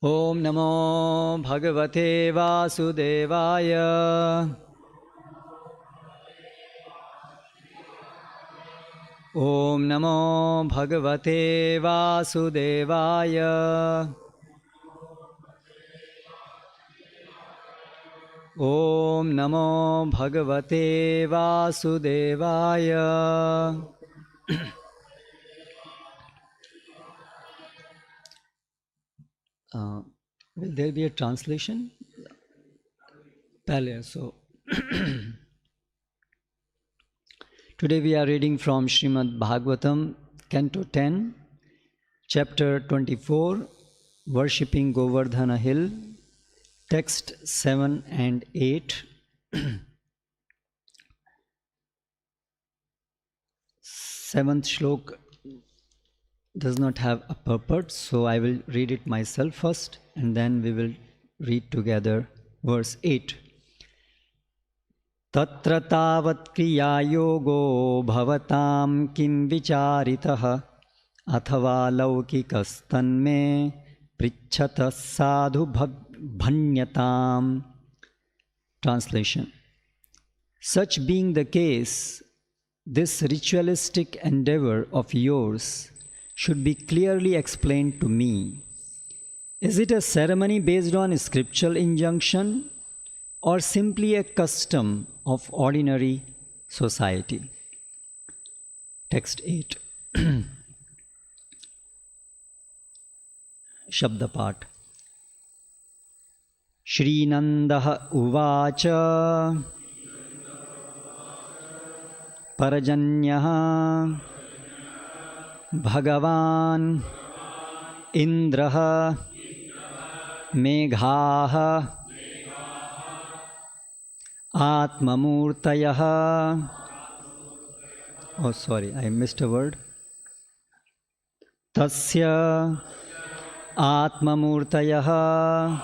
Om Namo Bhagavate Vasudevaya. Om Namo Bhagavate Vasudevaya. Om Namo Bhagavate Vasudevaya. Will there be a translation? Pehle, so today we are reading from Srimad Bhagavatam, Canto 10, Chapter 24, Worshipping Govardhana Hill, Text 7 and 8. Seventh shlok does not have a purport, so I will read it myself first and then we will read together verse 8. Tatra tavat kriya yogo bhavatam kim vicharitaha athava laukikastanme prichata sadhu bhanyatam. Translation. Such being the case, this ritualistic endeavor of yours should be clearly explained to me. Is it a ceremony based on scriptural injunction or simply a custom of ordinary society? Text 8. Shabdapat. Shrinandaha uvacha Parajanyaha Bhagavan Indraha Meghaha Atmamurtayaha. Oh, sorry, I missed a word. Tasya Atmamurtayaha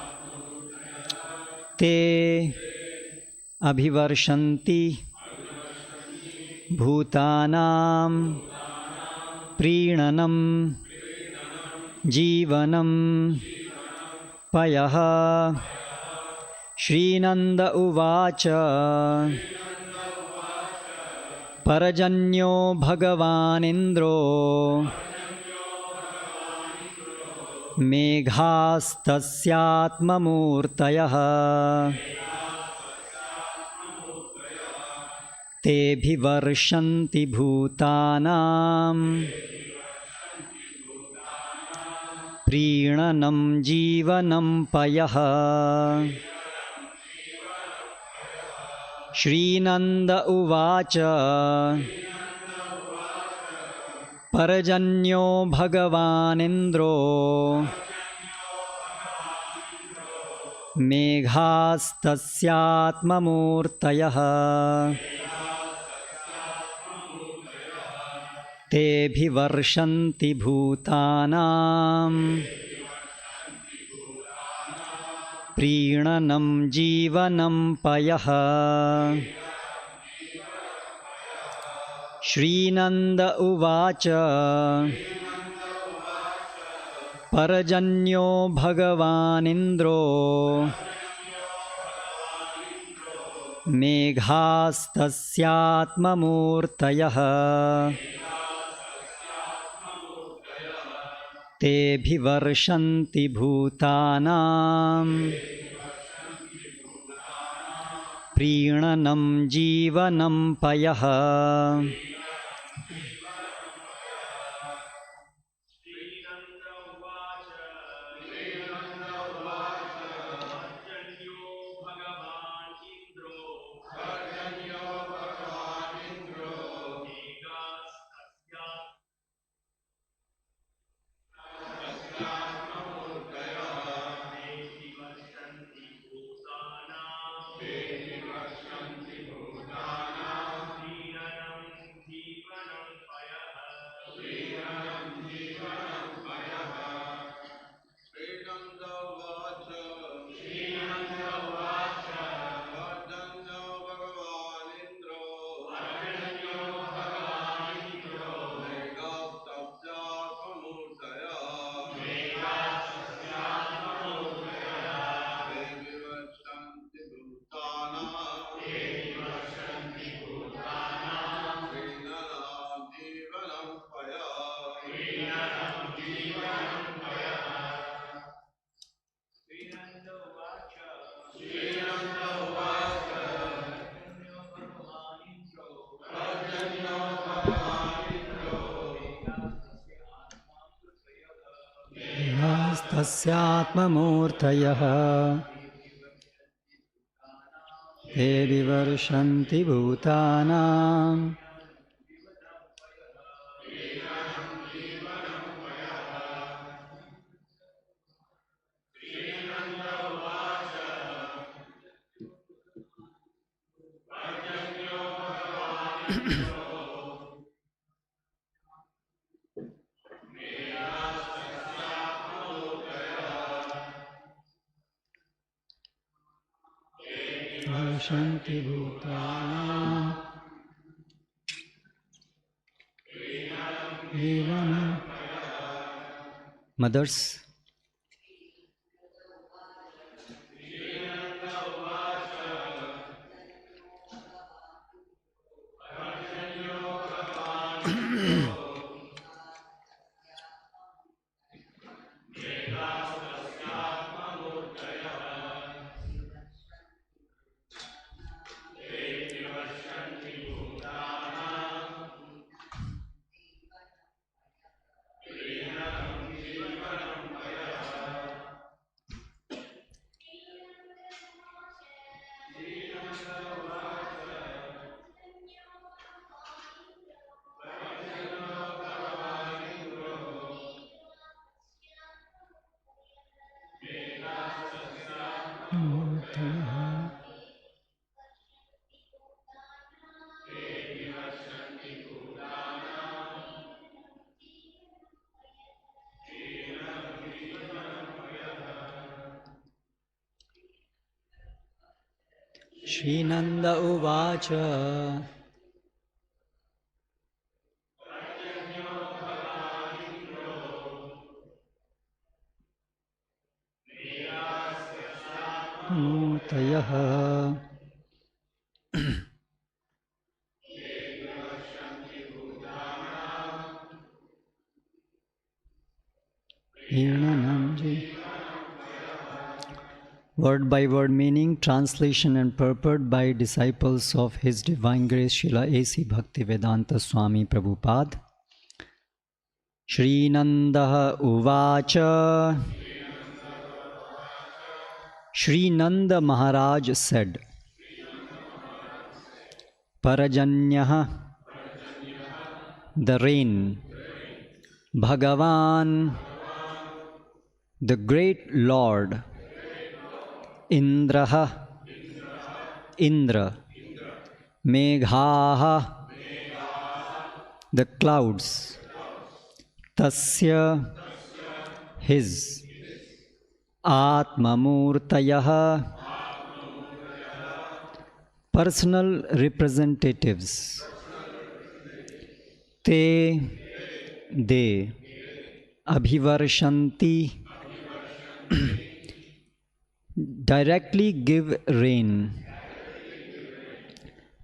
Te Abhivarshanti Bhutanam Prinanam Jivanam Payaha. Shrinanda uvacha Parajanyo Bhagavan Indro Meghastasyatmamurtayaha Te bhivarshanti bhutanam Prinanam jivanam payaha. Shrinanda uvacha Parajanyo Bhagavan Indro Meghastasyatmamurtayaha Te bhivarshanti bhutanam Prinanam jivanam payaha. Shrinanda uvacha Parajanyo Bhagavan Indro Meghastasyatmamurtayaha Te bhivarshanti bhutanam Prinanam jivanam payaha. तस्यात्ममूर्तयः ते विवर्षन्ति भूतानाम् विवर्षन्ति भूतानाम् Mothers, Srinanda Uvacha Murtayah Word by word meaning, translation and purport by disciples of His Divine Grace Srila A.C. Bhaktivedanta Swami Prabhupada. Shri Nanda Uvacha. Shri Nanda Maharaj said, Parajanyah, the rain, Bhagavan, the great Lord, Indraha, Indra, Meghaha, the clouds, Tasya, his, Atmamurtayah, personal representatives, Te, they, Abhivarshanti, directly give rain,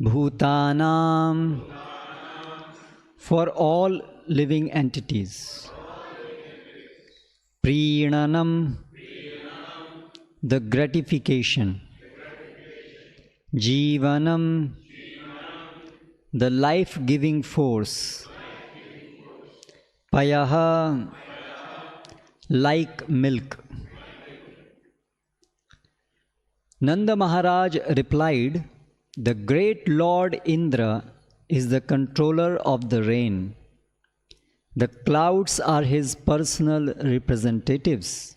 Bhutanam, for all living entities, Prinanam, the gratification, Jivanam, the life-giving force, Payaha, like milk. Nanda Maharaj replied, the great Lord Indra is the controller of the rain. The clouds are his personal representatives,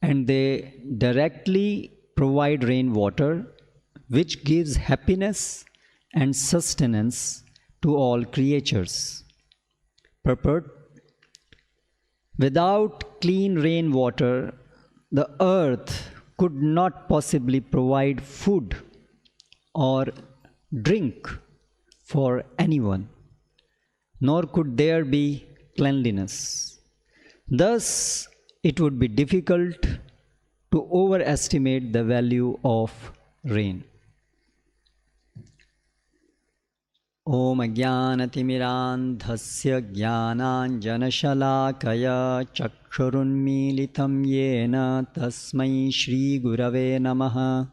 and they directly provide rainwater, which gives happiness and sustenance to all creatures. Purport: without clean rainwater, the earth could not possibly provide food or drink for anyone, nor could there be cleanliness. Thus, it would be difficult to overestimate the value of rain. Om Ajnanatimmirandhasya Jnananjanashalakaya Chakshurunmilitam Yena Tasmai Shri Gurave Namaha.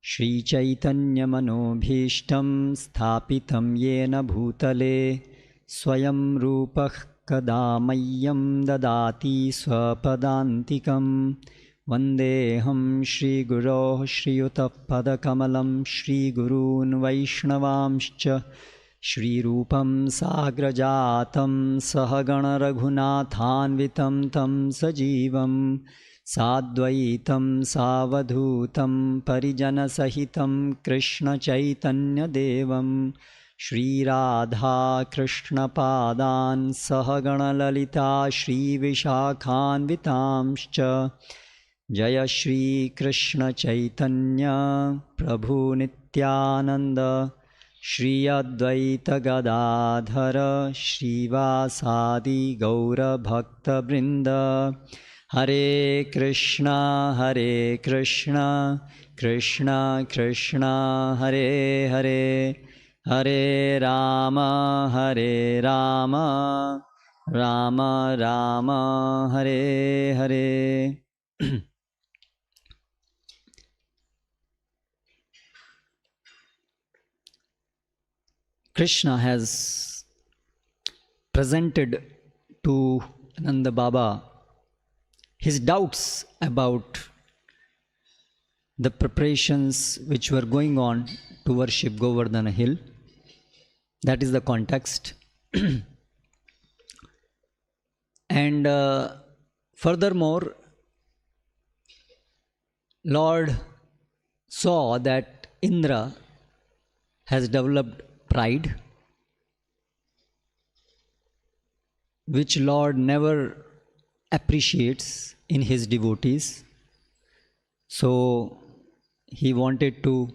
Shri Chaitanya Manobhishtam Sthapitam Yena Bhutale Swayam Rupah kada mayyam dadati swapadantikam Vandeham Shri Guroh Shriyutah Padakamalam Shri Gurun Vaishnavamscha Shri Rupam Sagrajatam Sahagana Raghunathanvitam Tam Sajivam Sadvaitam Savadhutam Parijana Sahitam Krishna Chaitanya Devam Shri Radha Krishna Padan Sahagana Lalita Shri Vishakhanvitamscha Jaya Shri Krishna Chaitanya Prabhu Nityananda Shri Advaita Gadadhara Shri Vasadi Gaura Bhakta Brinda Hare Krishna Krishna Krishna Hare Hare Hare Rama Rama Rama Hare Hare Krishna has presented to Nanda Baba his doubts about the preparations which were going on to worship Govardhana hill. That is the context. And furthermore, Lord saw that Indra has developed pride, which Lord never appreciates in his devotees. So he wanted to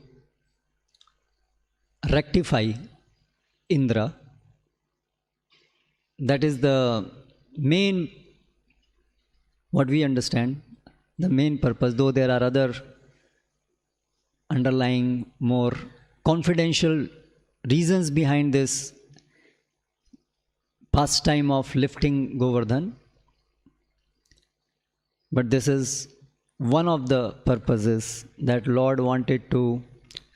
rectify Indra. That is the main, what we understand, the main purpose, though there are other underlying more confidential reasons behind this pastime of lifting Govardhan. But this is one of the purposes that Lord wanted to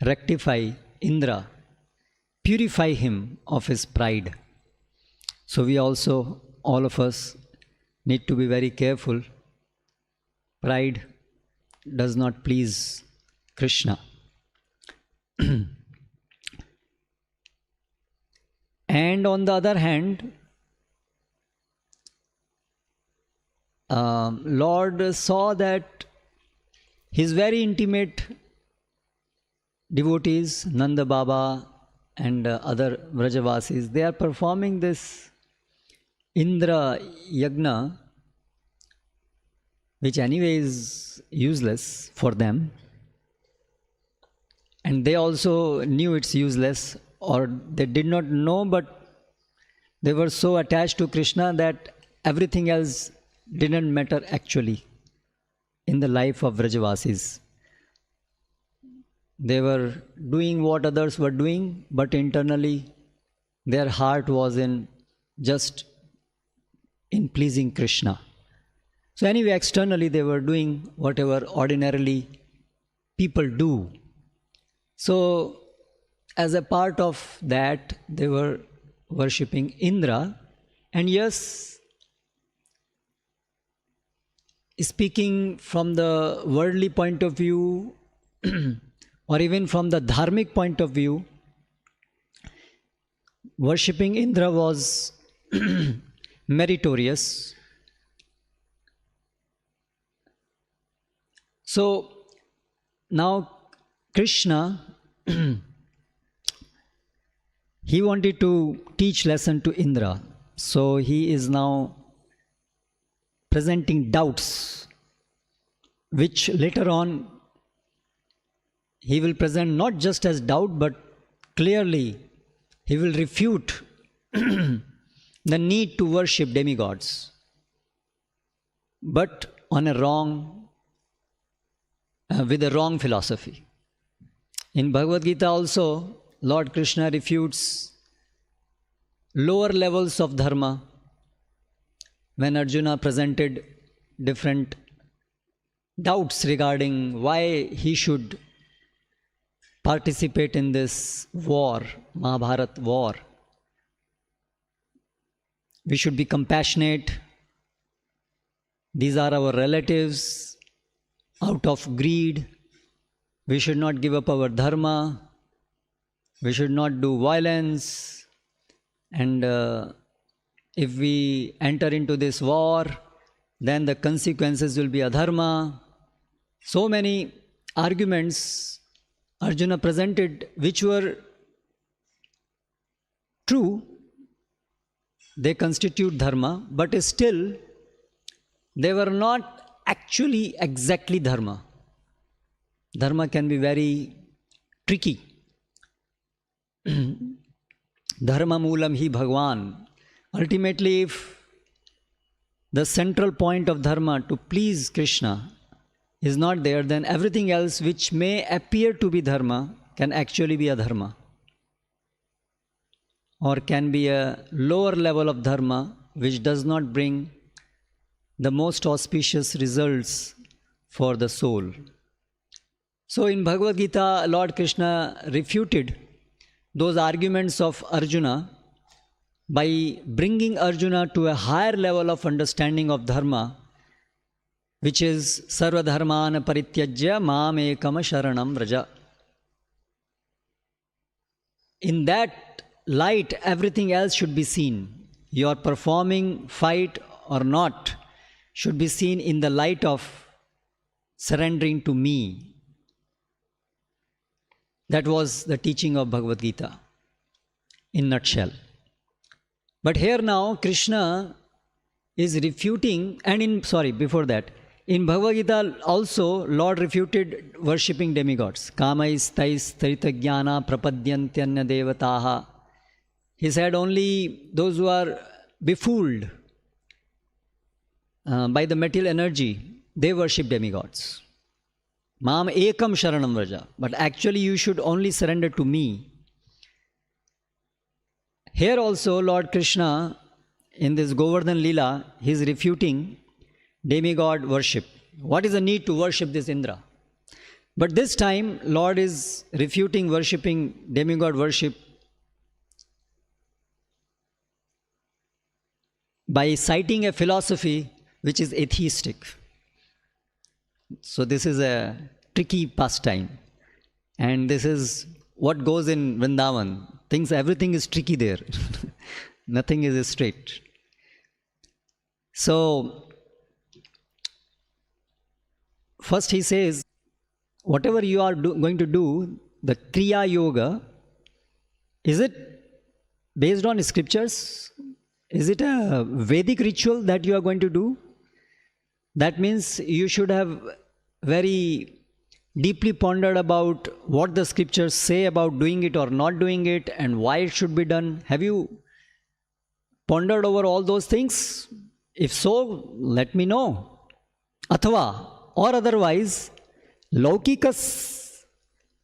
rectify Indra, purify him of his pride. So we also, all of us, need to be very careful. Pride does not please Krishna. And on the other hand, Lord saw that his very intimate devotees, Nanda Baba and other Vrajavasis, they are performing this Indra Yagna, which anyway is useless for them. And they also knew it's useless, or they did not know, but they were so attached to Krishna that everything else didn't matter actually in the life of Vrajavasis. They were doing what others were doing, but internally their heart was in just in pleasing Krishna. So anyway, externally they were doing whatever ordinarily people do. So as a part of that, they were worshipping Indra. And yes, speaking from the worldly point of view or even from the dharmic point of view, worshipping Indra was meritorious. So now Krishna, he wanted to teach lesson to Indra. So he is now presenting doubts, which later on he will present not just as doubt, but clearly he will refute the need to worship demigods, but on a wrong, with a wrong philosophy. In Bhagavad Gita also, Lord Krishna refutes lower levels of dharma when Arjuna presented different doubts regarding why he should participate in this war, Mahabharata war. We should be compassionate. These are our relatives. Out of greed, we should not give up our dharma. We should not do violence. And if we enter into this war, then the consequences will be adharma. So many arguments Arjuna presented which were true. They constitute dharma, but still they were not actually exactly dharma. Dharma can be very tricky. Dharma moolam hi Bhagwan. Ultimately, if the central point of dharma to please Krishna is not there, then everything else which may appear to be dharma can actually be adharma, or can be a lower level of dharma which does not bring the most auspicious results for the soul. So in Bhagavad Gita, Lord Krishna refuted those arguments of Arjuna by bringing Arjuna to a higher level of understanding of dharma, which is sarva dharmana parityajya mam ekam sharanam vraja. In that light, everything else should be seen. Your performing fight or not should be seen in the light of surrendering to me. That was the teaching of Bhagavad Gita in nutshell. But here now Krishna is refuting, and before that, in Bhagavad Gita also Lord refuted worshipping demigods. Kamais tais taritajnana prapadyantyanya devataha. He said only those who are befooled by the material energy, they worship demigods. Mam ekam sharanam vraja. But actually you should only surrender to me. Here also Lord Krishna, in this Govardhan Leela, he is refuting demigod worship. What is the need to worship this Indra? But this time Lord is refuting worshipping demigod worship by citing a philosophy which is atheistic. So this is a tricky pastime, and this is what goes in Vrindavan. Everything is tricky there. Nothing is straight. So first he says, whatever you are going to do, the Kriya Yoga, is it based on scriptures? Is it a Vedic ritual that you are going to do? That means you should have very deeply pondered about what the scriptures say about doing it or not doing it and why it should be done. Have you pondered over all those things? If so, let me know. Athava, or otherwise, Laukikas,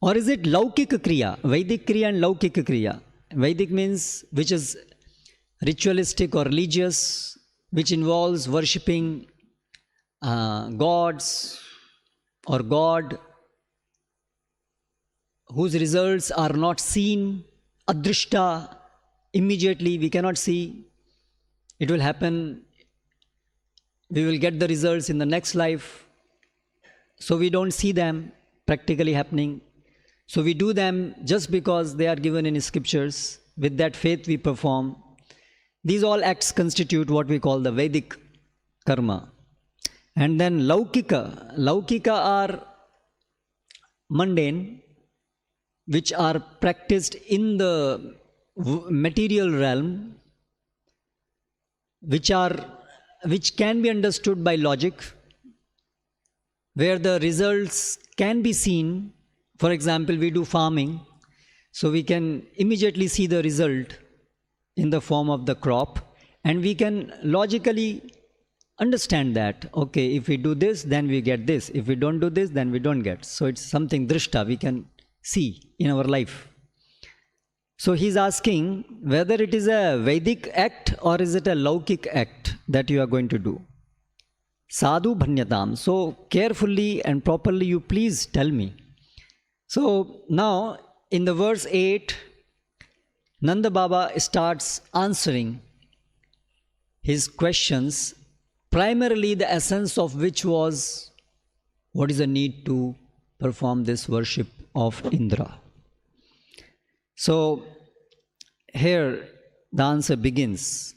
or is it Laukika Kriya? Vedic Kriya and Laukika Kriya. Vedic means which is ritualistic or religious, which involves worshipping gods or God, whose results are not seen, adrishta, immediately we cannot see. It will happen, we will get the results in the next life. So we don't see them practically happening. So we do them just because they are given in scriptures. With that faith we perform. These all acts constitute what we call the Vedic karma. And then Laukika. Laukika are mundane, which are practiced in the material realm, which can be understood by logic, where the results can be seen. For example, we do farming, so we can immediately see the result in the form of the crop, and we can logically understand that, okay, if we do this, then we get this. If we don't do this, then we don't get. So it's something drishta we can see in our life. So he's asking whether it is a Vedic act or is it a Laukik act that you are going to do. Sadhu bhanyatam. So carefully and properly you please tell me. So now in the verse 8, Nanda Baba starts answering his questions, primarily the essence of which was, what is the need to perform this worship of Indra? So here the answer begins.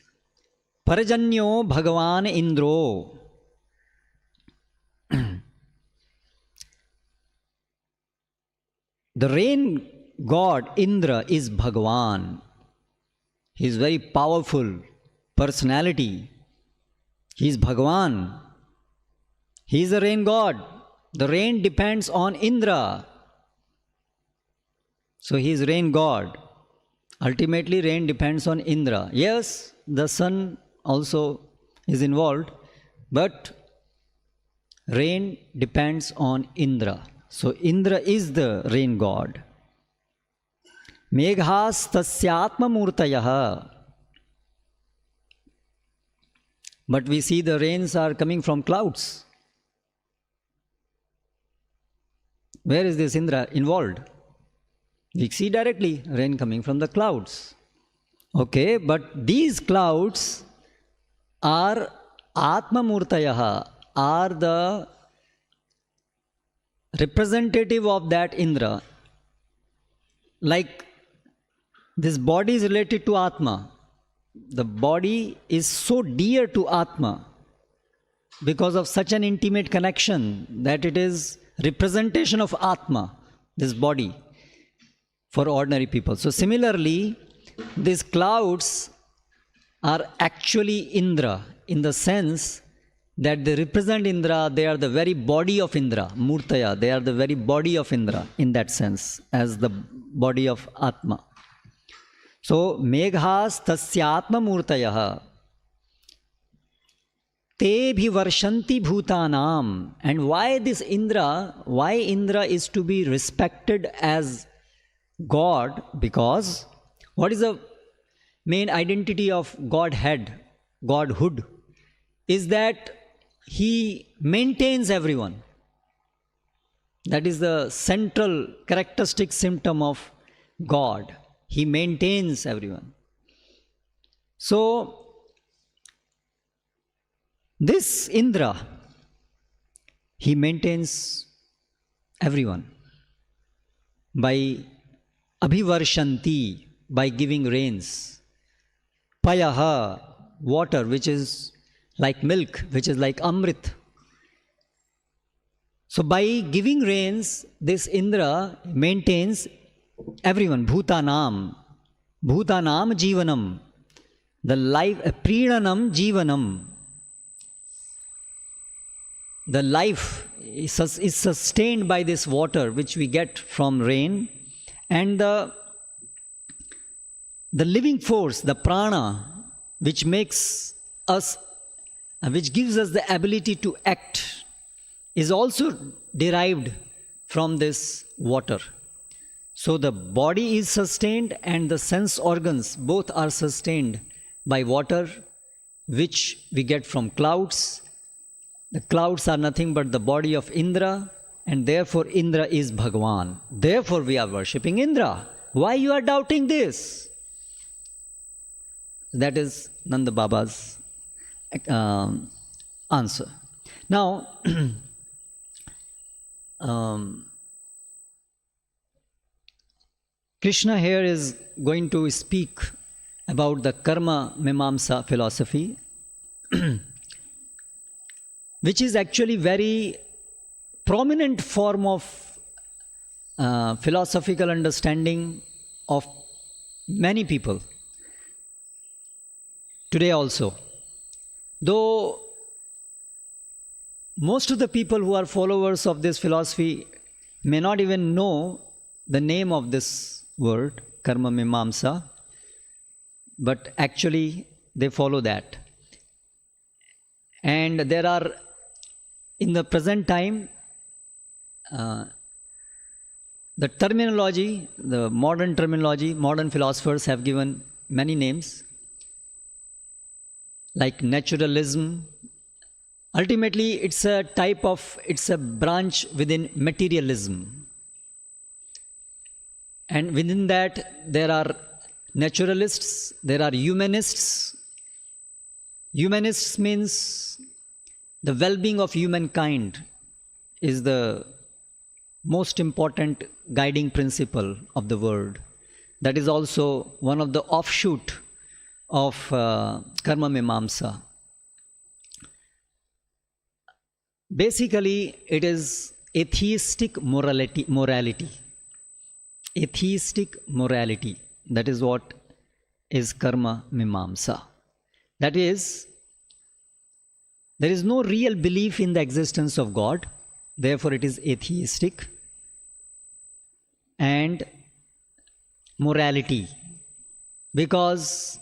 Parajanyo Bhagavan Indro. The rain god Indra is Bhagavan. He is very powerful personality. He is Bhagavan. He is the rain god. The rain depends on Indra. So he is rain god. Ultimately rain depends on Indra. Yes, the sun also is involved, but rain depends on Indra. So Indra is the rain god. Meghas tasyatma murtayaha. But we see the rains are coming from clouds. Where is this Indra involved? We see directly rain coming from the clouds. Okay, but these clouds are Atma Murtayaha, are the representative of that Indra. Like this body is related to Atma. The body is so dear to Atma because of such an intimate connection that it is representation of Atma, this body, for ordinary people. So similarly, these clouds are actually Indra in the sense that they represent Indra, they are the very body of Indra, Murtaya, they are the very body of Indra in that sense, as the body of Atma. So, Meghas tasyatma murtayaha te bhi varshanti bhutanam. And why this Indra, why Indra is to be respected as God? Because what is the main identity of Godhead, Godhood? Is that he maintains everyone. That is the central characteristic symptom of God. He maintains everyone. So, this Indra, he maintains everyone by abhivarshanti, by giving rains. Payaha, water, which is like milk, which is like amrit. So by giving rains, this Indra maintains everyone. Bhutanam jivanam. The life, prinanam jivanam. The life is sustained by this water which we get from rain, and the living force, the prana, which makes us, which gives us the ability to act, is also derived from this water. So the body is sustained and the sense organs both are sustained by water, which we get from clouds. The clouds are nothing but the body of Indra, and therefore Indra is Bhagavan. Therefore we are worshipping Indra. Why you are doubting this? That is Nanda Baba's answer. Now, Krishna here is going to speak about the Karma-mīmāṁsā philosophy, which is actually very prominent form of philosophical understanding of many people today also. Though most of the people who are followers of this philosophy may not even know the name of this word, Karma-mīmāṁsā, but actually they follow that. And there are, in the present time, the terminology, the modern terminology, modern philosophers have given many names, like naturalism. Ultimately, it's a type of, it's a branch within materialism. And within that, there are naturalists, there are humanists, Humanists means the well-being of humankind is the most important guiding principle of the world. That is also one of the offshoot of Karma-mīmāṁsā. Basically, it is atheistic morality. Atheistic morality. That is what is Karma-mīmāṁsā. That is, there is no real belief in the existence of God, therefore it is atheistic. And morality, because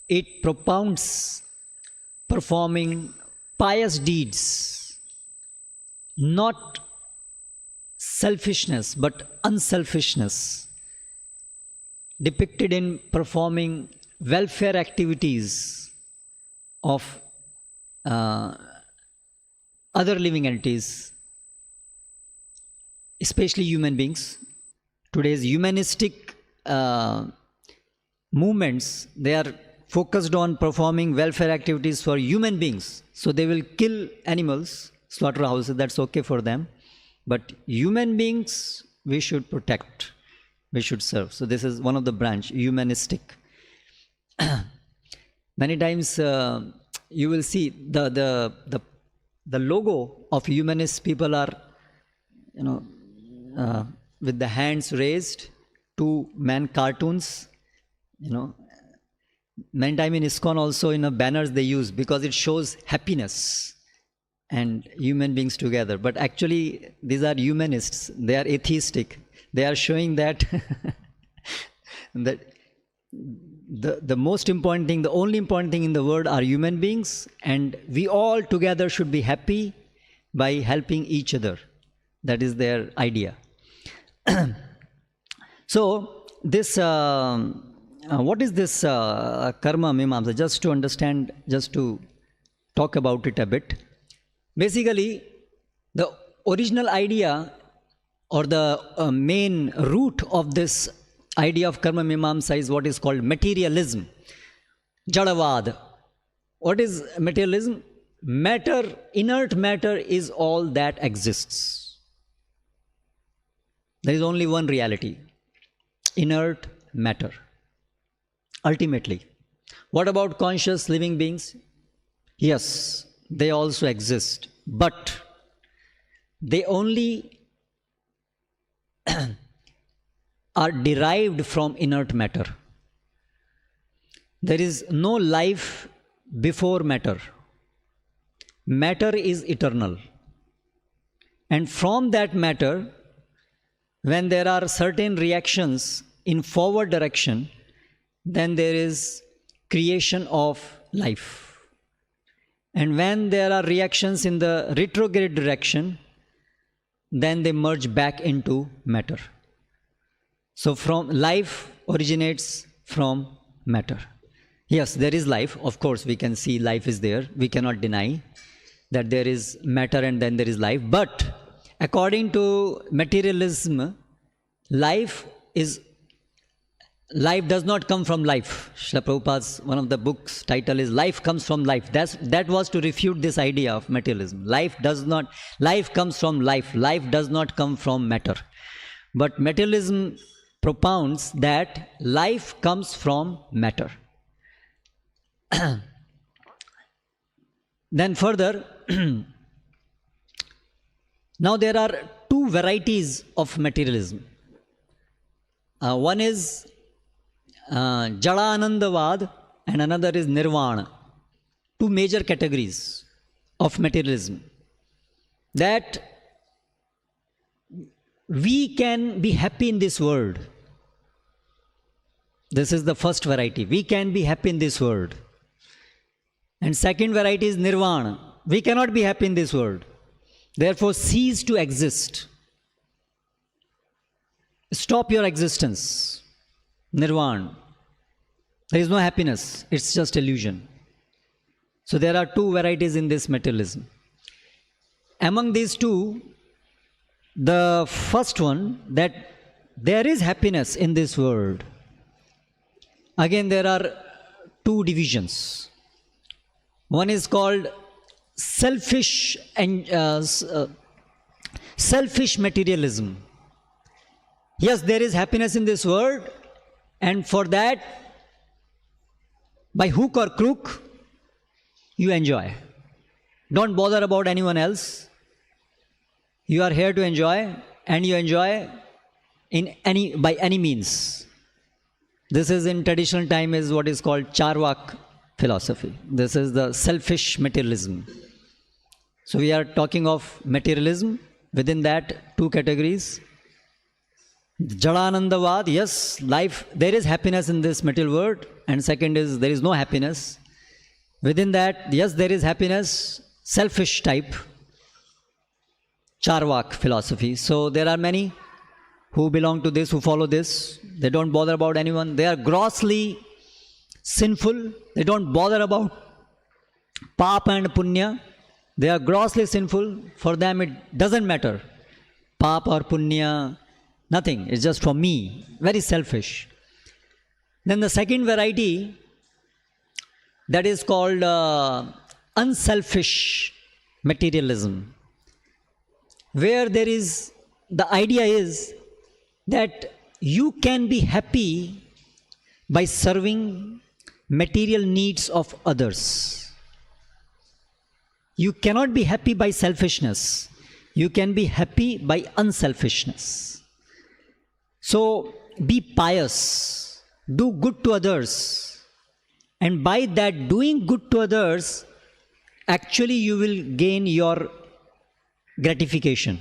it propounds performing pious deeds, not selfishness but unselfishness, depicted in performing welfare activities of other living entities, especially human beings. Today's humanistic movements, they are focused on performing welfare activities for human beings. So they will kill animals, slaughterhouses, that's okay for them. But human beings, we should protect, we should serve. So this is one of the branch, humanistic. Many times you will see the logo of humanist people are, with the hands raised, two man cartoons, Many times in ISKCON also banners they use because it shows happiness and human beings together. But actually these are humanists, they are atheistic. They are showing that that the most important thing, the only important thing in the world are human beings, and we all together should be happy by helping each other. That is their idea. So this what is this Karma-mīmāṁsā? Just to understand, just to talk about it a bit. Basically, the original idea or the main root of this idea of Karma-mīmāṁsā is what is called materialism, Jadavad. What is materialism? Matter, inert matter is all that exists. There is only one reality, inert matter. Ultimately, what about conscious living beings? Yes, they also exist, but they only are derived from inert matter. There is no life before matter. Matter is eternal. And from that matter, when there are certain reactions in forward direction, then there is creation of life. And when there are reactions in the retrograde direction, then they merge back into matter. So from life originates from matter. Yes, there is life. Of course, we can see life is there. We cannot deny that there is matter and then there is life. But according to materialism, life does not come from life. Srila Prabhupada's one of the books title is Life Comes from Life. That was to refute this idea of materialism. Life comes from life. Life does not come from matter. But materialism propounds that life comes from matter. Then further, now there are two varieties of materialism. One is Jadanandavad and another is Nirvana. Two major categories of materialism. That we can be happy in this world. This is the first variety. We can be happy in this world. And second variety is Nirvana. We cannot be happy in this world. Therefore, cease to exist. Stop your existence. Nirvana. There is no happiness. It's just illusion. So there are two varieties in this materialism. Among these two, the first one, that there is happiness in this world. Again, there are two divisions. One is called selfish and selfish materialism. Yes, there is happiness in this world, and for that, by hook or crook, you enjoy. Don't bother about anyone else. You are here to enjoy, and you enjoy by any means. This is in traditional time is what is called Charvak philosophy. This is the selfish materialism. So we are talking of materialism. Within that, two categories. Jadanandavad, yes, life, there is happiness in this material world. And second is, there is no happiness. Within that, yes, there is happiness, selfish type, Charvak philosophy. So there are many who belong to this, who follow this. They don't bother about anyone. They are grossly sinful. They don't bother about Papa and Punya. They are grossly sinful. For them, it doesn't matter. Papa or Punya, nothing. It's just for me. Very selfish. Then the second variety, that is called unselfish materialism, where there is, the idea is that you can be happy by serving material needs of others. You cannot be happy by selfishness. You can be happy by unselfishness. So be pious, do good to others, and by that doing good to others, actually you will gain your gratification.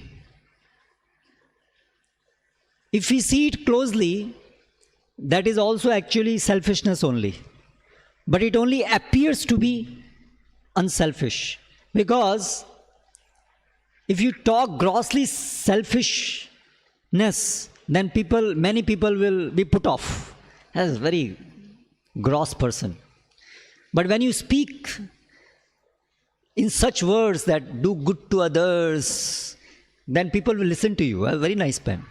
If we see it closely, that is also actually selfishness only. But it only appears to be unselfish. Because if you talk grossly selfishness, then many people will be put off as a very gross person. But when you speak in such words that do good to others, then people will listen to you. A very nice pen.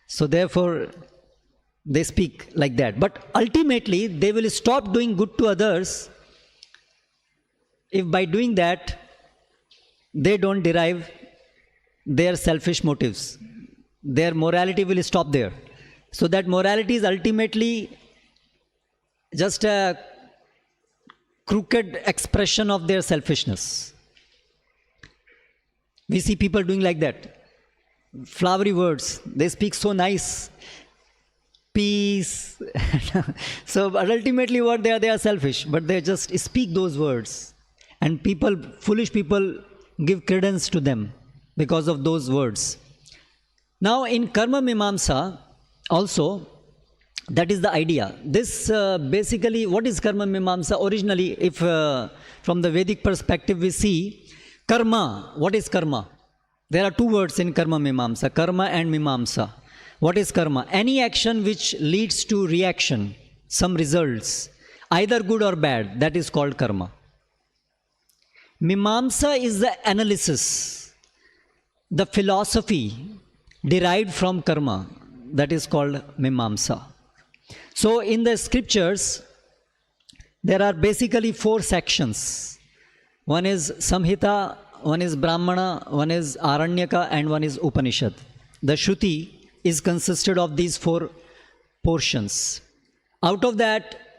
So therefore, they speak like that. But ultimately, they will stop doing good to others if by doing that, they don't derive their selfish motives. Their morality will stop there. So that morality is ultimately just a crooked expression of their selfishness. We see people doing like that. Flowery words. They speak so nice. Peace. So but ultimately what they are selfish. But they just speak those words. And foolish people give credence to them because of those words. Now in Karma-mīmāṁsā also, that is the idea. This basically, what is Karma-mīmāṁsā? Originally, if from the Vedic perspective we see, karma, what is karma? There are two words in Karma-mīmāṁsā, karma and mīmāṁsā. What is karma? Any action which leads to reaction, some results, either good or bad, that is called karma. Mīmāṁsā is the analysis, the philosophy derived from karma, that is called mīmāṁsā. So in the scriptures, there are basically four sections. One is Samhita, one is Brahmana, one is Aranyaka, and one is Upanishad. The Shruti is consisted of these four portions. Out of that,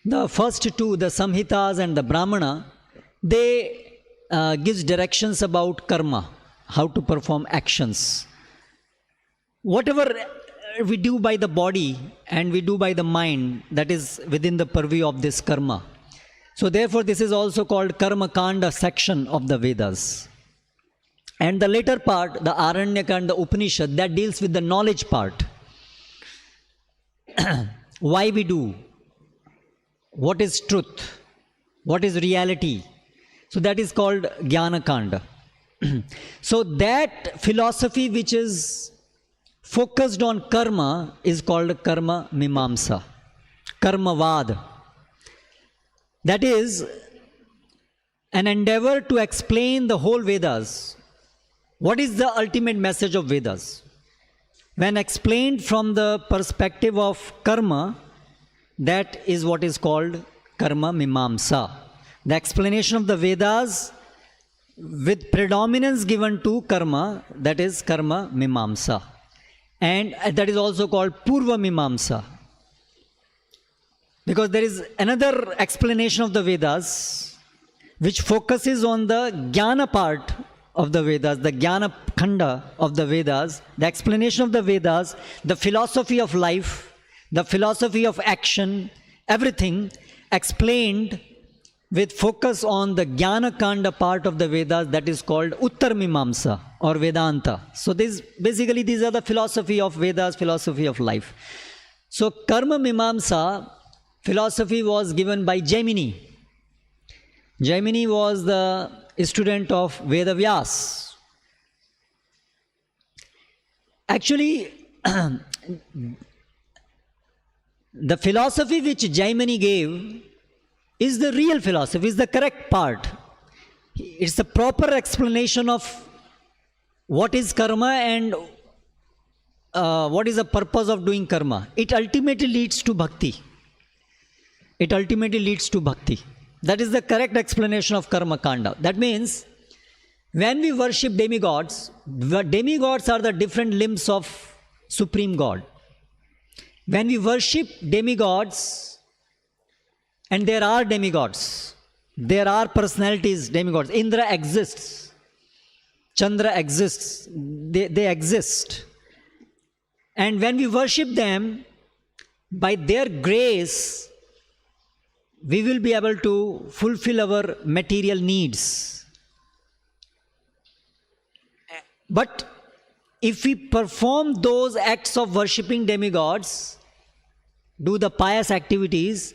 the first two, the Samhitas and the Brahmana, they gives directions about karma, how to perform actions. Whatever we do by the body and we do by the mind, that is within the purview of this karma. So therefore this is also called Karma-kanda section of the Vedas. And the later part, the Aranyaka and the Upanishad, that deals with the knowledge part. Why we do, what is truth, what is reality. So that is called Jnana-kanda. So that philosophy which is focused on karma is called Karma-mīmāṁsā, Karmavad. That is an endeavor to explain the whole Vedas. What is the ultimate message of Vedas? When explained from the perspective of karma, that is what is called Karma-mīmāṁsā. The explanation of the Vedas with predominance given to karma, that is Karma-mīmāṁsā. And that is also called Purva-mīmāṁsā. Because there is another explanation of the Vedas which focuses on the Jnana part of the Vedas, the Jnana Khanda of the Vedas, the explanation of the Vedas, the philosophy of life, the philosophy of action, everything explained with focus on the Jnana Khanda part of the Vedas, that is called Uttar-mīmāṁsā or Vedanta. So these are the philosophy of Vedas, philosophy of life. So Karma-mīmāṁsā philosophy was given by Jaimini. Jaimini was the student of Vedavyas. Actually, the philosophy which Jaimini gave is the real philosophy, is the correct part. It's the proper explanation of what is karma and what is the purpose of doing karma. It ultimately leads to bhakti. It ultimately leads to bhakti. That is the correct explanation of Karma Kanda. That means, when we worship demigods, the demigods are the different limbs of Supreme God. When we worship demigods, and there are demigods, there are personalities, demigods. Indra exists, Chandra exists, they exist. And when we worship them, by their grace, we will be able to fulfill our material needs. But if we perform those acts of worshipping demigods, do the pious activities,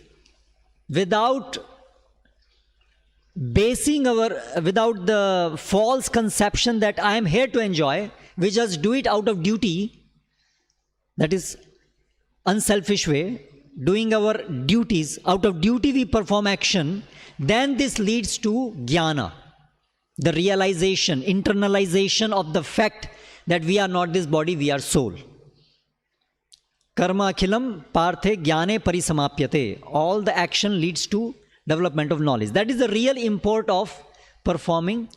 without the false conception that I am here to enjoy, we just do it out of duty, that is unselfish way, doing our duties, out of duty we perform action, then this leads to jnana, the realization, internalization of the fact that we are not this body, we are soul. Karma akhilam parthe jnane parisamapyate. All the action leads to development of knowledge. That is the real import of performing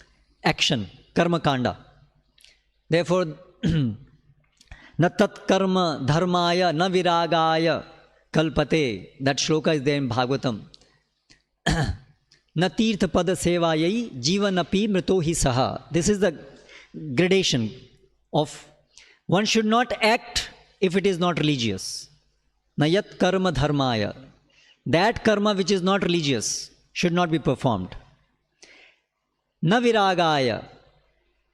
action, karma kanda. Therefore, na tat karma dharmaya na viragaya kalpate. That shloka is there in Bhagavatam. Na tirtha pada sevayai jivanapi mrito hi saha. This is the gradation of one should not act if it is not religious. Na yat karma dharmaya. That karma which is not religious should not be performed. Na viragaya.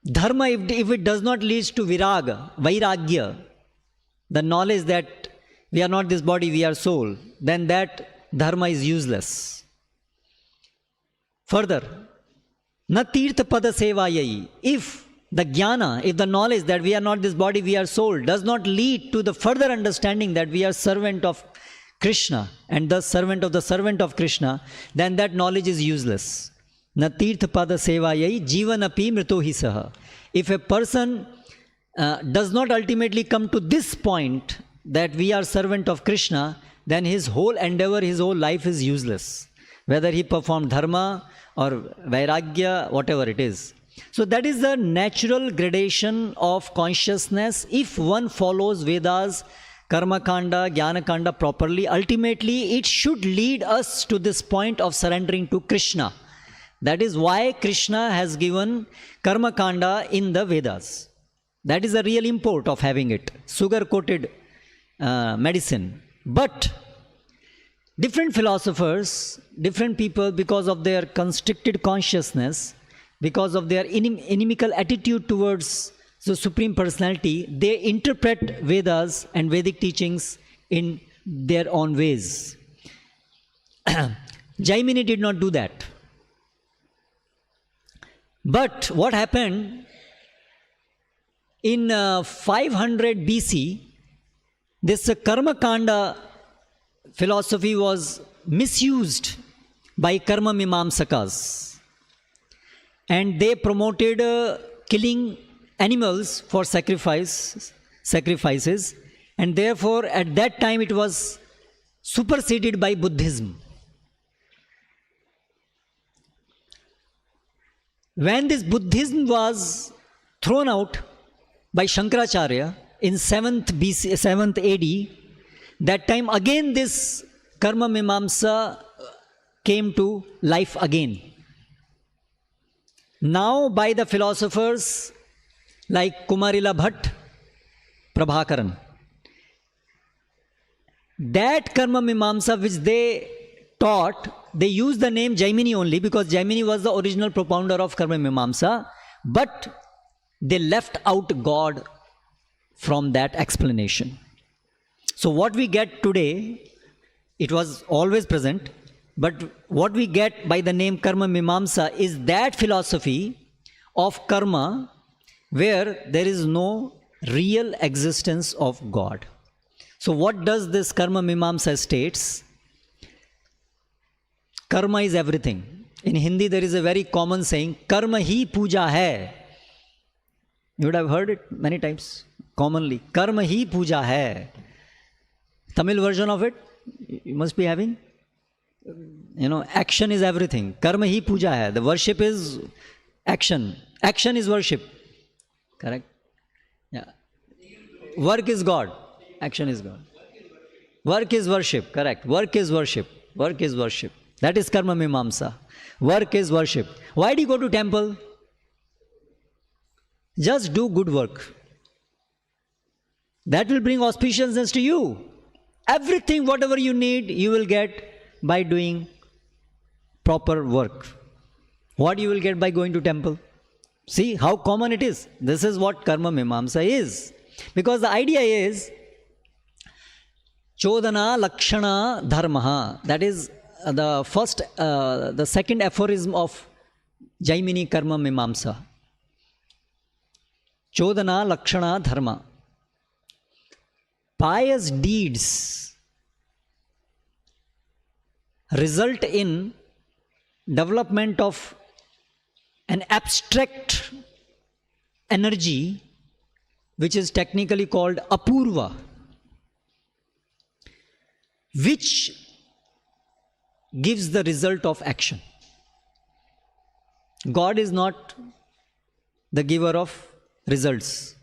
Dharma, if it does not lead to viraga, vairagya, the knowledge that we are not this body, we are soul, then that dharma is useless. Further, na tirtha pada sevayai. If the jnana, if the knowledge that we are not this body, we are soul, does not lead to the further understanding that we are servant of Krishna and thus servant of Krishna, then that knowledge is useless. Na tirtha pada sevayai jivanapi mrito hi saha. If a person does not ultimately come to this point that we are servant of Krishna, then his whole endeavor, his whole life is useless. Whether he performed dharma or vairagya, whatever it is. So that is the natural gradation of consciousness. If one follows Vedas, Karma Kanda, Jnana Kanda properly, ultimately it should lead us to this point of surrendering to Krishna. That is why Krishna has given Karma Kanda in the Vedas. That is the real import of having it. Sugar-coated medicine. But different philosophers, different people, because of their constricted consciousness, because of their inimical attitude towards the Supreme Personality, they interpret Vedas and Vedic teachings in their own ways. Jaimini did not do that. But what happened in 500 BC, this Karma Kanda philosophy was misused by Karma-mīmāṁsakas, and they promoted killing animals for sacrifices, and therefore at that time it was superseded by Buddhism. When this Buddhism was thrown out by Shankaracharya in 7th AD, that time again this Karma-mīmāṁsā came to life again. Now by the philosophers like Kumarila Bhatt, Prabhakaran. That Karma-mīmāṁsā which they taught, they used the name Jaimini only because Jaimini was the original propounder of Karma-mīmāṁsā, but they left out God from that explanation. So what we get today, it was always present, but what we get by the name Karma-mīmāṁsā is that philosophy of karma where there is no real existence of God. So what does this Karma-mīmāṁsā states? Karma is everything. In Hindi there is a very common saying, karma hi puja hai. You would have heard it many times, commonly. Karma hi puja hai. Tamil version of it, you must be having. Action is everything. Karma hi puja hai. The worship is action. Action is worship. Correct? Yeah. Work is God. Action is God. Work is worship. Correct. Work is worship. Work is worship. That is Karma-mīmāṁsā. Work is worship. Why do you go to temple? Just do good work. That will bring auspiciousness to you. Everything, whatever you need, you will get by doing proper work. What you will get by going to temple? See how common it is. This is what Karma-mīmāṁsā is. Because the idea is Chodana Lakshana Dharmaha. That is the second aphorism of Jaimini Karma-mīmāṁsā. Chodana Lakshana Dharma. Pious deeds result in development of an abstract energy which is technically called apurva, which gives the result of action. God is not the giver of results.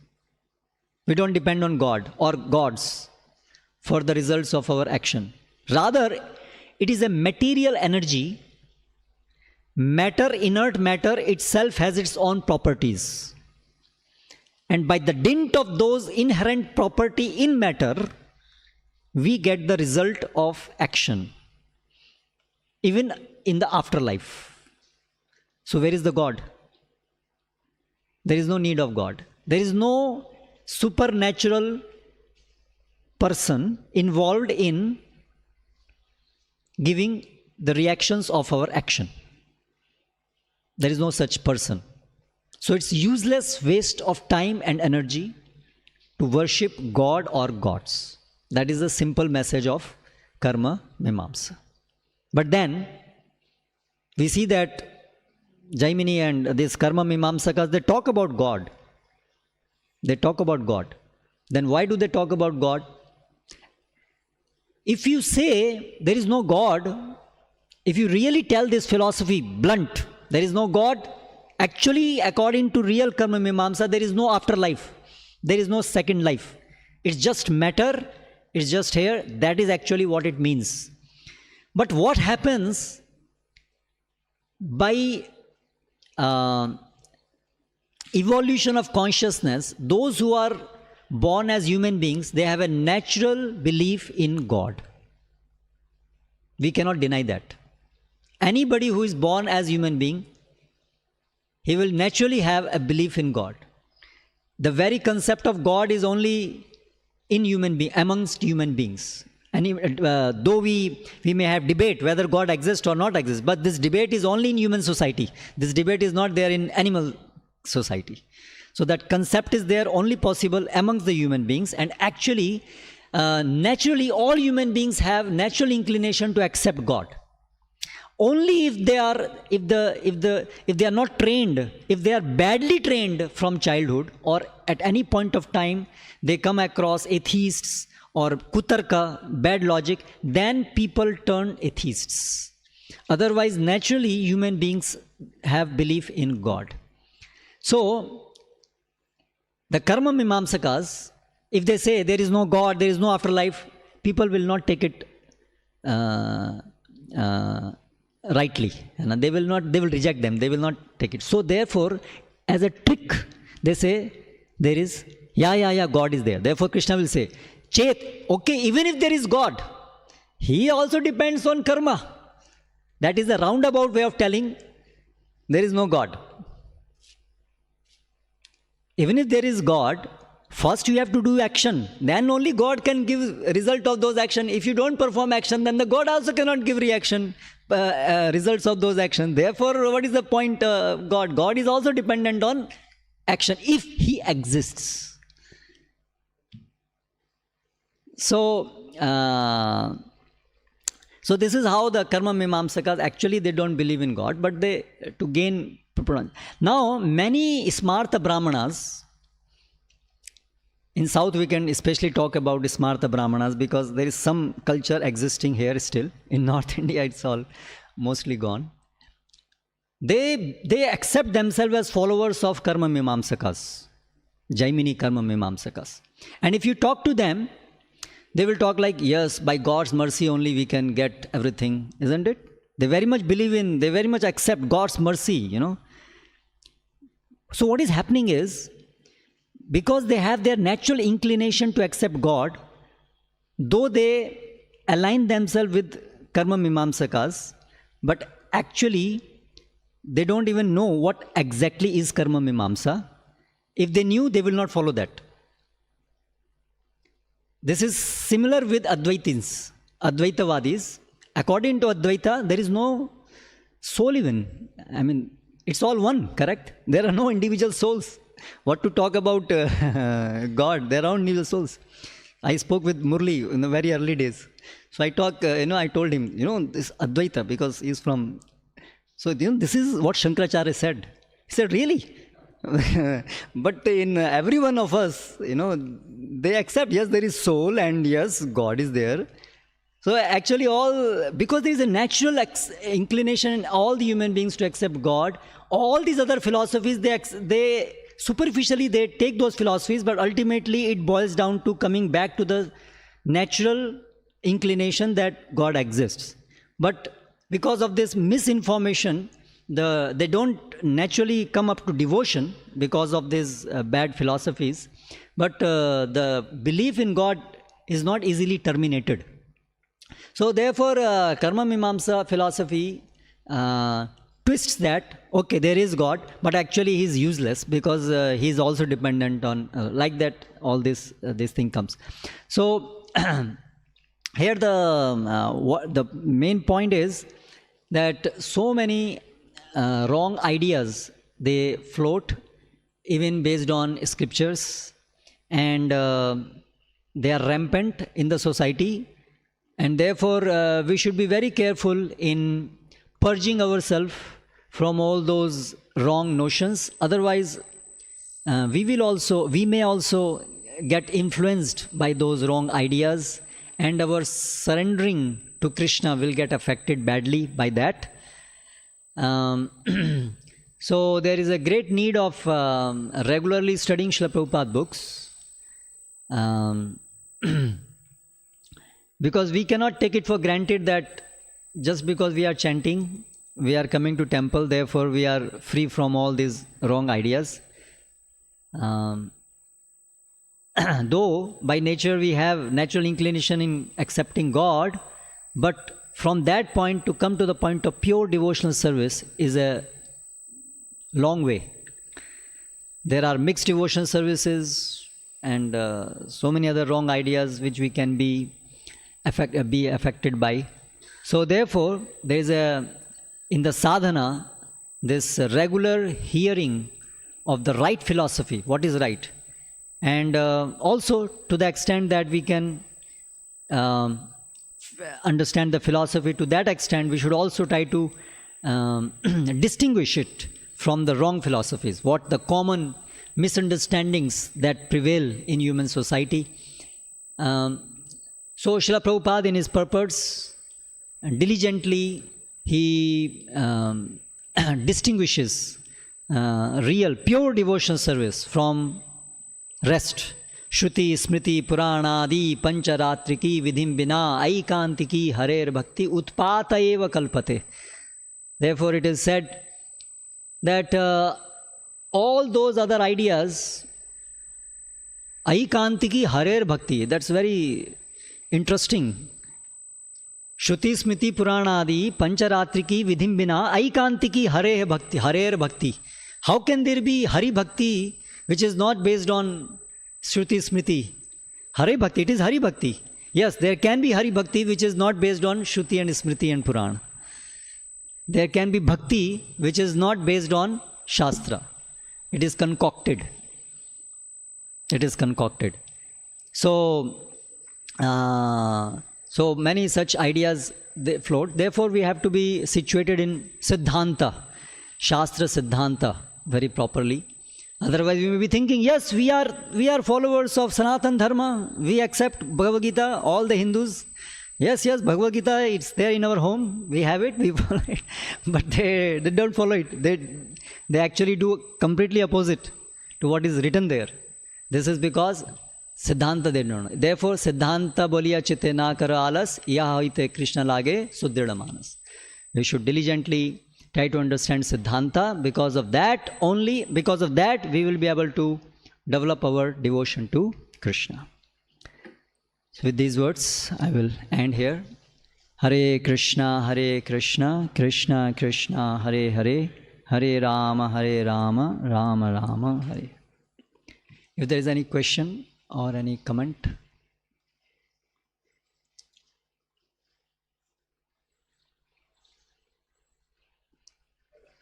We don't depend on God or gods for the results of our action. Rather, it is a material energy. Matter, inert matter itself has its own properties. And by the dint of those inherent property in matter, we get the result of action, even in the afterlife. So where is the God? There is no need of God. There is no supernatural person involved in giving the reactions of our action. There is no such person. So it's useless waste of time and energy to worship God or gods. That is the simple message of Karma-mīmāṁsā. But then we see that Jaimini and these Karma-mīmāṁsakas, they talk about God. They talk about God. Then why do they talk about God? If you say there is no God, if you really tell this philosophy blunt, there is no God, actually according to real Karma-mīmāṁsā, there is no afterlife. There is no second life. It's just matter, it's just here. That is actually what it means. But what happens by evolution of consciousness, those who are born as human beings, they have a natural belief in God. We cannot deny that. Anybody who is born as human being, he will naturally have a belief in God. The very concept of God is only in amongst human beings. And though we may have debate whether God exists or not exists, but this debate is only in human society. This debate is not there in animal society. So that concept is there only possible amongst the human beings, and actually, naturally all human beings have natural inclination to accept God. Only if they are not trained, if they are badly trained from childhood, or at any point of time they come across atheists or kutarka, bad logic, then people turn atheists. Otherwise, naturally, human beings have belief in God. So, the Karma-mīmāṁsakas, if they say there is no God, there is no afterlife, people will not take it rightly. And they will reject them, they will not take it. So, therefore, as a trick, they say there is, God is there. Therefore, Krishna will say, Chet, okay, even if there is God, he also depends on karma. That is a roundabout way of telling there is no God. Even if there is God, first you have to do action. Then only God can give result of those action. If you don't perform action, then the God also cannot give reaction, results of those actions. Therefore, what is the point? God? God is also dependent on action if he exists. So this is how the Karma-mīmāṁsakas, actually they don't believe in God, but they, to gain preponderance. Now, many Smarta Brahmanas, in South we can especially talk about Smarta Brahmanas because there is some culture existing here still. In North India it's all mostly gone. They accept themselves as followers of Karma-mīmāṁsakas, Jaimini Karma-mīmāṁsakas. And if you talk to them, they will talk like, yes, by God's mercy only we can get everything, isn't it? They very much believe in, they very much accept God's mercy, So what is happening is, because they have their natural inclination to accept God, though they align themselves with Karma-mīmāṁsakas, but actually they don't even know what exactly is Karma-mīmāṁsā. If they knew, they will not follow that. This is similar with Advaitins, Advaitavadis. According to Advaita, there is no soul even. I mean, it's all one, correct? There are no individual souls. What to talk about God? There are no individual souls. I spoke with Murli in the very early days. So I told him, this Advaita, because he's from... So, this is what Shankaracharya said. He said, really? But in every one of us, they accept, yes, there is soul and yes, God is there. So actually because there is a natural inclination in all the human beings to accept God, all these other philosophies, they superficially, they take those philosophies, but ultimately it boils down to coming back to the natural inclination that God exists. But because of this misinformation, they don't naturally come up to devotion because of these bad philosophies, but the belief in God is not easily terminated. So therefore, Karma-mīmāṁsā philosophy twists that, okay, there is God, but actually he is useless because he is also dependent on, like that, all this thing comes. So here the main point is that so many wrong ideas, they float even based on scriptures, and they are rampant in the society, and therefore we should be very careful in purging ourselves from all those wrong notions. Otherwise we may also get influenced by those wrong ideas, and our surrendering to Krishna will get affected badly by that. So there is a great need of regularly studying Srila Prabhupada books, because we cannot take it for granted that just because we are chanting, we are coming to temple, therefore we are free from all these wrong ideas. Though by nature we have natural inclination in accepting God, but from that point to come to the point of pure devotional service is a long way. There are mixed devotional services and so many other wrong ideas which we can be affected by. So therefore, there is in the sadhana, this regular hearing of the right philosophy, what is right, and also to the extent that we can understand the philosophy, to that extent we should also try to distinguish it from the wrong philosophies, what the common misunderstandings that prevail in human society. So Srila Prabhupada in his purports diligently he distinguishes real, pure devotional service from rest. Shruti, Smriti, Purana, Adi, Pancharatriki, Vidhim Bina, Aikantiki, Harer Bhakti, Utpata eva kalpate. Therefore, it is said that all those other ideas, Aikantiki, Harer Bhakti, that's very interesting. Shruti, Smriti, Purana, Adi, Pancharatriki, Vidhim Bina, Aikantiki, Harer Bhakti. How can there be Hari Bhakti which is not based on Shruti, Smriti? Hari Bhakti, it is Hari Bhakti. Yes, there can be Hari Bhakti which is not based on Shruti and Smriti and Purana. There can be Bhakti which is not based on Shastra. It is concocted. It is concocted. So many such ideas they float. Therefore, we have to be situated in Siddhanta, Shastra Siddhanta very properly. Otherwise, we may be thinking, yes, we are followers of Sanatan Dharma. We accept Bhagavad Gita, all the Hindus. Yes, Bhagavad Gita, it's there in our home. We have it, we follow it. But they don't follow it. They actually do completely opposite to what is written there. This is because Siddhanta they don't know. Therefore, Siddhanta boliya chitte na kara alas, yaha hoite Krishna lage suddrida manas. We should diligently try to understand Siddhanta. Because of that, we will be able to develop our devotion to Krishna. So with these words, I will end here. Hare Krishna, Krishna Krishna, Hare Hare, Hare Rama, Rama Rama, Hare. If there is any question or any comment.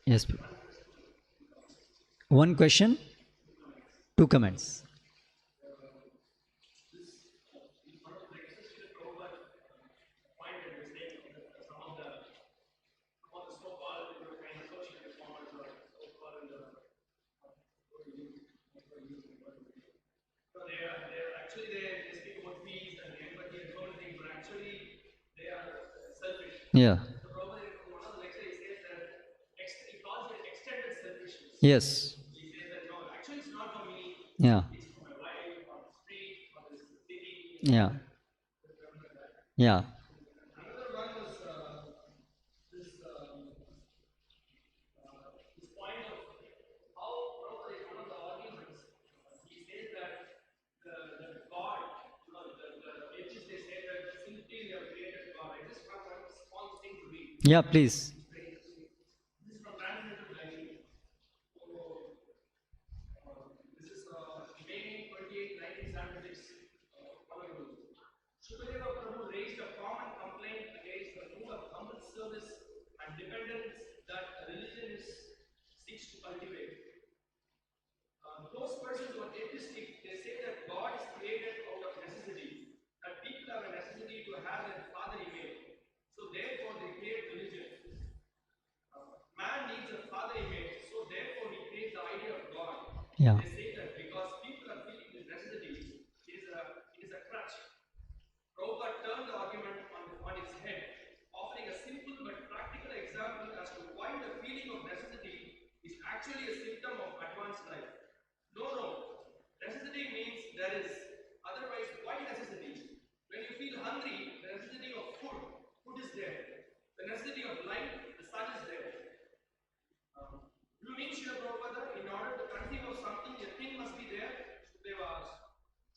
Yes. One question, two comments. Yeah. Yes. Yeah. Yeah. Yeah. Yeah, please. Yeah. They say that because people are feeling this necessity, it is a crutch. Prabhupada turned the argument on its head, offering a simple but practical example as to why the feeling of necessity is actually a symptom of advanced life. No. Necessity means there is. Otherwise, why necessity? When you feel hungry, the necessity of food is there. The necessity of light, the sun is there. You mean, Srila Prabhupada, in order to conceive of something, a thing must be there? Sukadeva asked.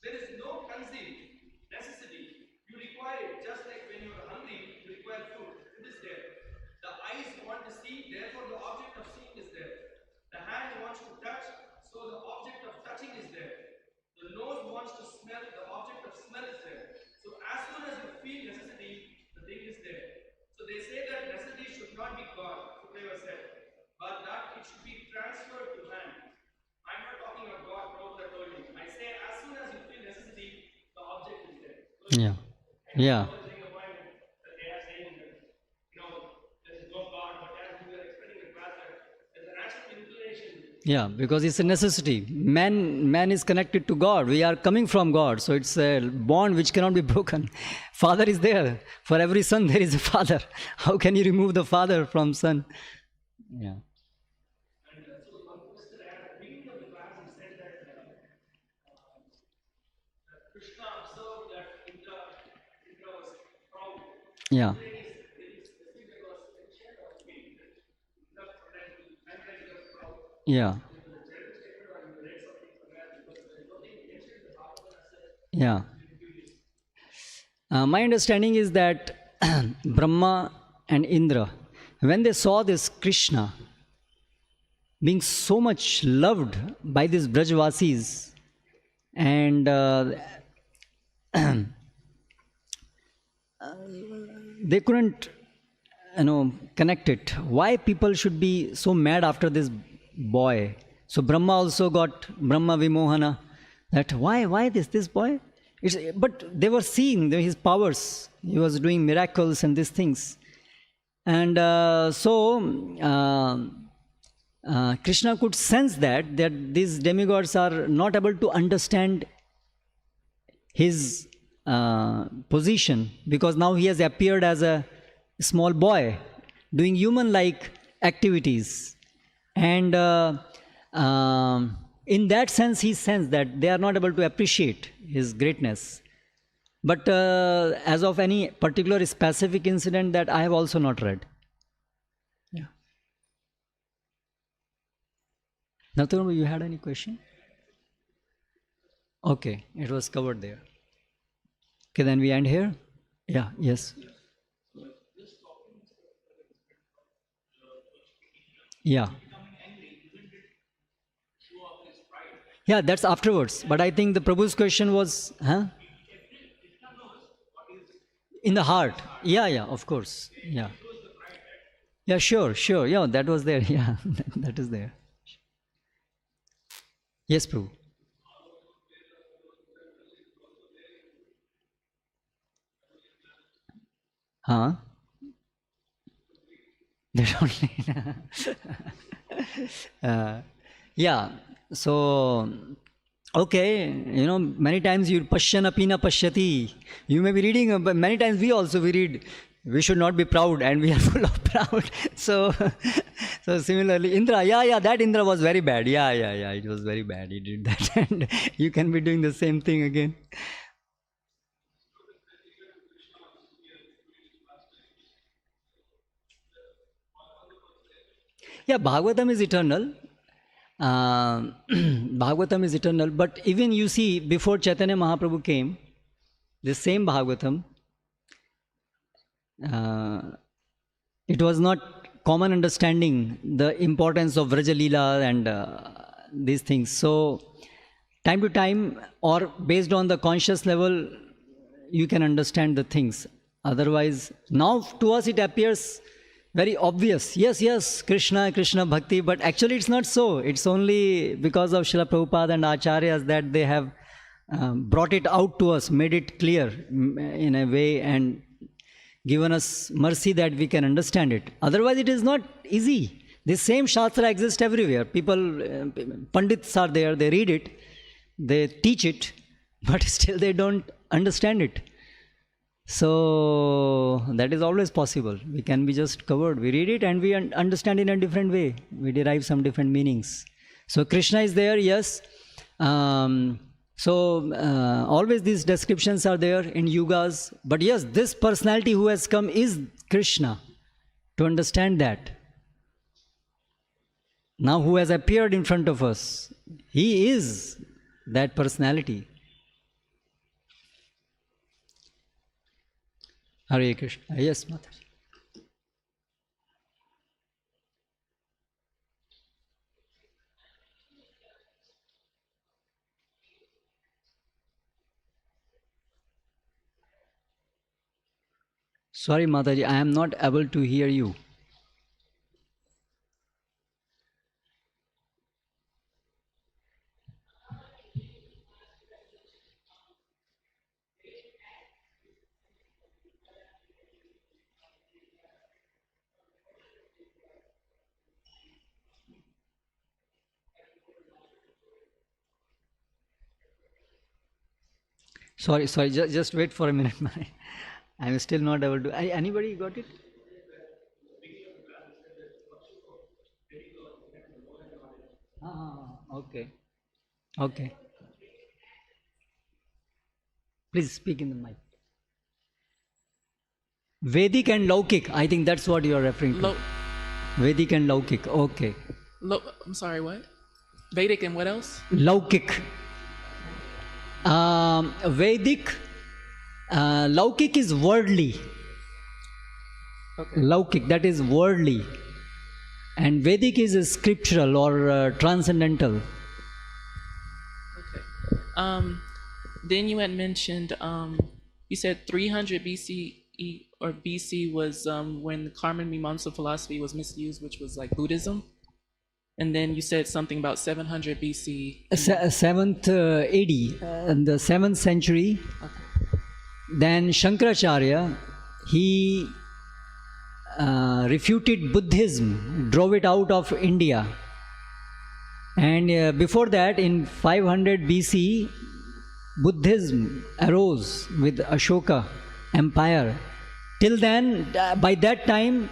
There is no conceived necessity. You require it, just like when you are hungry, you require food. It is there. The eyes want to see, therefore the object of seeing is there. The hand wants to touch, so the object of touching is there. The nose wants to smell, the object of smell is there. So as soon as you feel necessity, the thing is there. So they say that necessity should not be God, Sukadeva said, but that it should be transferred to man. I'm not talking of God, Prabhupada told me. I say as soon as you feel necessity, the object is there. So Yeah. Yeah. They are saying that, there is no God, but as we are explaining the class, that there's a natural inclination Yeah, because it's a necessity. Man is connected to God. We are coming from God. So it's a bond which cannot be broken. Father is there. For every son, there is a father. How can you remove the father from son? Yeah. And so one posted at the beginning of the class, he said that Krishna observed that Indra was proud. Yeah. Then there was a chair of king that Indra mankind was proud. Yeah. Yeah. My understanding is that Brahma and Indra, when they saw this Krishna being so much loved by these Brajvasis, and they couldn't, connect it. Why people should be so mad after this boy? So Brahma also got Brahma Vimohana. That why this boy? But they were seeing his powers. He was doing miracles and these things. And Krishna could sense that these demigods are not able to understand his position, because now he has appeared as a small boy doing human-like activities. And in that sense, he sensed that they are not able to appreciate his greatness. But as of any particular specific incident, that I have also not read. Yeah. Nathan, you had any question? Okay, it was covered there. Okay, then we end here. Yeah, yes. Yeah. Yeah, that's afterwards. But I think the Prabhu's question was, huh? In the heart. Yeah, yeah, of course. Yeah. Yeah, sure. Yeah, that was there. Yeah, that is there. Yes, Prabhu. Huh? That only. Yeah. So, okay, many times you pashyanapi na pashyati. You may be reading, but many times we read, we should not be proud, and we are full of proud. So, so similarly, Indra, yeah, that Indra was very bad. Yeah, it was very bad. He did that, and you can be doing the same thing again. Yeah, Bhagavatam is eternal. Bhagavatam is eternal, but even you see, before Chaitanya Mahaprabhu came, the same Bhagavatam, uh, it was not common understanding the importance of Vraja Leela and these things. So, time to time, or based on the conscious level, you can understand the things. Otherwise, now to us it appears very obvious. Yes, Krishna Bhakti, but actually it's not so. It's only because of Srila Prabhupada and Acharyas that they have brought it out to us, made it clear in a way, and given us mercy that we can understand it. Otherwise, it is not easy. The same Shastra exists everywhere. People, Pandits are there, they read it, they teach it, but still they don't understand it. So that is always possible. We can be just covered. We read it and we understand in a different way. We derive some different meanings. So Krishna is there, yes. Always these descriptions are there in yugas. But yes, this personality who has come is Krishna. To understand that. Now who has appeared in front of us, he is that personality. Hare Krishna. Yes, Mother. Sorry, Mataji, I am not able to hear you. Sorry, just wait for a minute. I'm still not able to. Anybody got it? Okay. Okay. Please speak in the mic. Vedic and Laukik. I think that's what you are referring to. Vedic and Laukik. Okay. I'm sorry, what? Vedic and what else? Laukik. Vedic. Laukik is worldly. Okay. Laukik, that is worldly. And Vedic is scriptural or transcendental. Okay. Then you had mentioned, you said 300 BCE or BC was when the Karma-mīmāṁsā philosophy was misused, which was like Buddhism. And then you said something about 700 BC. 7th AD, in the 7th century. Okay. Then Shankaracharya, he refuted Buddhism, drove it out of India. And before that, in 500 BC, Buddhism arose with Ashoka empire. Till then, by that time,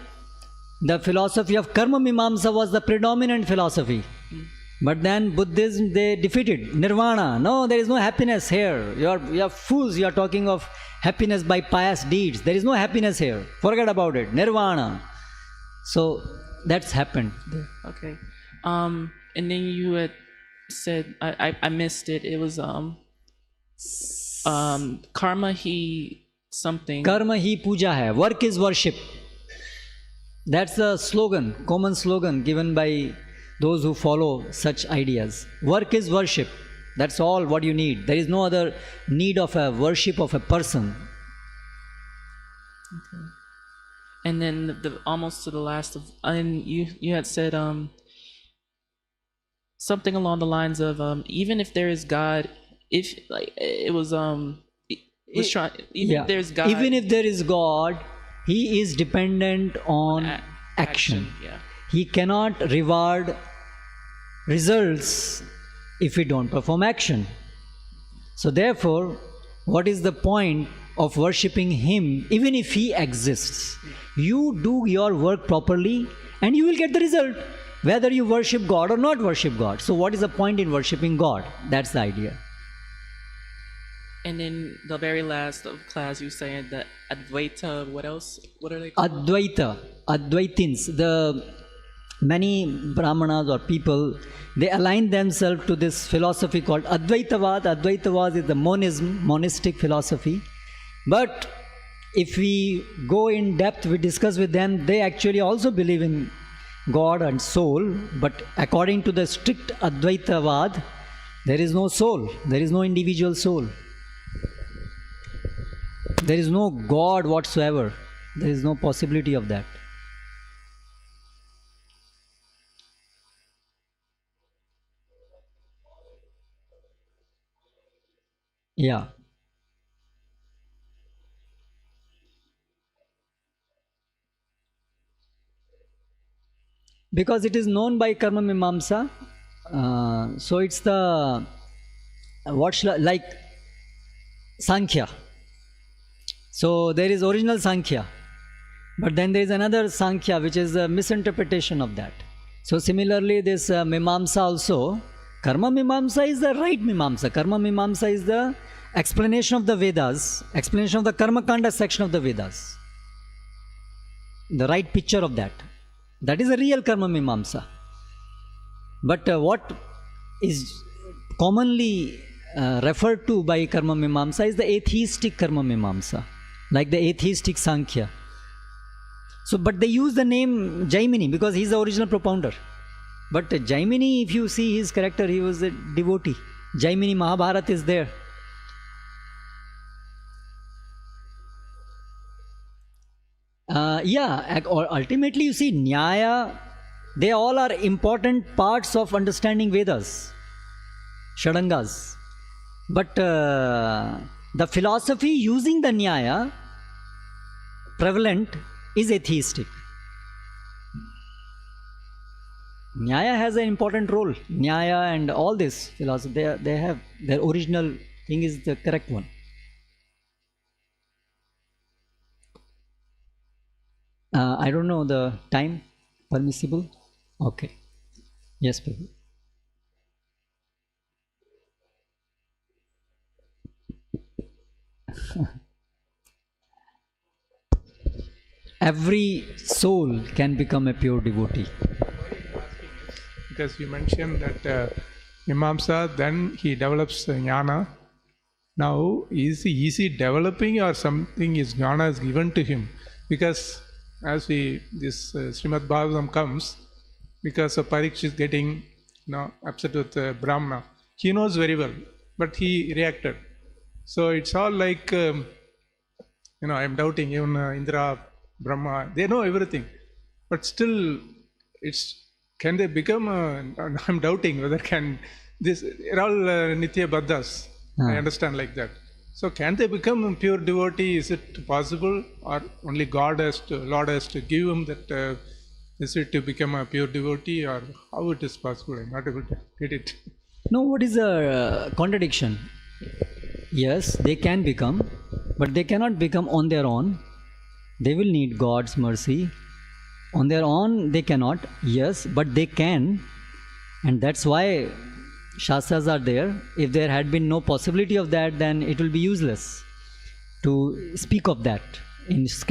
the philosophy of Karma-mīmāṁsā was the predominant philosophy. But then Buddhism, they defeated Nirvana. No, there is no happiness here. You are fools. You are talking of happiness by pious deeds. There is no happiness here. Forget about it. Nirvana. So that's happened. Okay. And then you had said, I missed it. It was karma hi something. Karma hi puja hai. Work is worship. That's the slogan, common slogan given by those who follow such ideas. Work is worship. That's all what you need. There is no other need of a worship of a person. Okay. And then almost to the last of, and you had said something along the lines of even if there is God, if like it was if there's God, even if there is God, he is dependent on action. Yeah. He cannot reward results if we don't perform action. So therefore, what is the point of worshipping him even if he exists? You do your work properly and you will get the result, whether you worship God or not worship God. So what is the point in worshipping God? That's the idea. And then the very last of class, you were saying that Advaita, what else? What are they called? Advaitins, the many Brahmanas or people, they align themselves to this philosophy called Advaitavad. Advaitavad is the monism, monistic philosophy. But if we go in depth, we discuss with them, they actually also believe in God and soul. But according to the strict Advaitavad, there is no soul, there is no individual soul. There is no God whatsoever. There is no possibility of that. Yeah. Because it is known by Karma-mīmāṁsā. So it's the, like Sankhya. So there is original Sankhya, but then there is another Sankhya which is a misinterpretation of that. So similarly this Mīmāṁsā also, Karma-mīmāṁsā is the right Mīmāṁsā. Karma-mīmāṁsā is the explanation of the Vedas, explanation of the Karma-kanda section of the Vedas. The right picture of that. That is a real Karma-mīmāṁsā. But what is commonly referred to by Karma-mīmāṁsā is the atheistic Karma-mīmāṁsā, like the atheistic Sankhya. So, but they use the name Jaimini because he is the original propounder. But Jaimini, if you see his character, he was a devotee. Jaimini Mahabharata is there. Ultimately you see Nyaya, they all are important parts of understanding Vedas, Shadangas. But the philosophy using the Nyaya, prevalent, is atheistic. Nyaya has an important role. Nyaya and all this philosophy, they have, their original thing is the correct one. I don't know the time permissible. Okay. Yes, Prabhu. Every soul can become a pure devotee. Because you mentioned that Mīmāṁsā, then he develops jnana. Now, is he developing or something is jnana is given to him? Because as this Srimad Bhagavatam comes, because of Parikshit getting upset with Brahmana, he knows very well, but he reacted. So it's all like, I'm doubting even Indra, Brahma, they know everything, but still, can they become? I'm doubting whether they're all Nitya Baddhas. I understand like that. So can they become a pure devotee? Is it possible, or only Lord has to give him that? Is it to become a pure devotee, or how it is possible? I'm not able to get it. No, what is the contradiction? Yes, they can become, but they cannot become on their own. They will need God's mercy. On their own, they cannot. Yes, but they can. And that's why Shastras are there. If there had been no possibility of that, then it will be useless to speak of that in scripture.